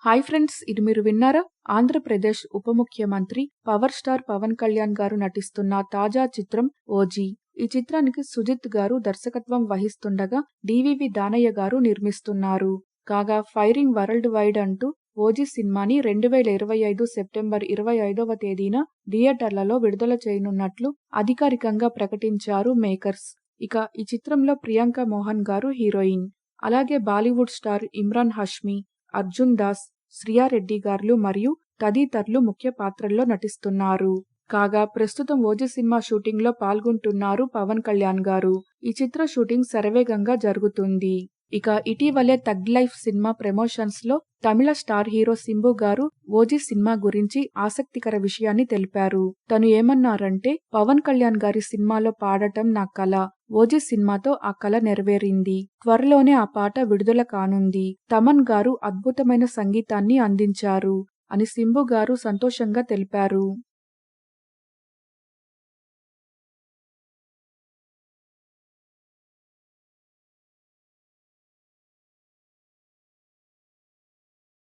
Hi friends, ఇది మీరు విన్నారా? ఆంధ్రప్రదేశ్ ఉప ముఖ్యమంత్రి పవర్ స్టార్ పవన్ కళ్యాణ్ గారు నటిస్తున్న తాజా చిత్రం ఓజీ. ఈ చిత్రానికి సుజిత్ గారు దర్శకత్వం వహిస్తుండగా డివివి దానయ్య గారు నిర్మిస్తున్నారు. కాగా ఫైరింగ్ వరల్డ్ వైడ్ అంటూ ఓజీ సినిమాని 2025 సెప్టెంబర్ 25వ తేదీన థియేటర్లలో విడుదల చేయనున్నట్లు అధికారికంగా ప్రకటించారు మేకర్స్. ఇక ఈ చిత్రంలో ప్రియాంక మోహన్ గారు హీరోయిన్, అలాగే బాలీవుడ్ స్టార్ ఇమ్రాన్ హష్మీ, అర్జున్ దాస్, శ్రియా రెడ్డి గార్లు మరియు తదితరులు ముఖ్య పాత్రల్లో నటిస్తున్నారు. కాగా ప్రస్తుతం ఓజీ సినిమా షూటింగ్ లో పాల్గొంటున్నారు పవన్ కళ్యాణ్ గారు. ఈ చిత్ర షూటింగ్ శరవేగంగా జరుగుతుంది. ఇక ఇటీవలే థగ్ లైఫ్ సినిమా ప్రమోషన్స్ లో తమిళ స్టార్ హీరో సింబు గారు ఓజీ సినిమా గురించి ఆసక్తికర విషయాన్ని తెలిపారు. తను ఏమన్నారంటే, పవన్ కళ్యాణ్ గారి సినిమాలో పాడటం నా కల. ఓజీ సినిమాతో ఆ కల నెరవేరింది. త్వరలోనే ఆ పాట విడుదల కానుంది. తమన్ గారు అద్భుతమైన సంగీతాన్ని అందించారు అని సింబు గారు సంతోషంగా తెలిపారు.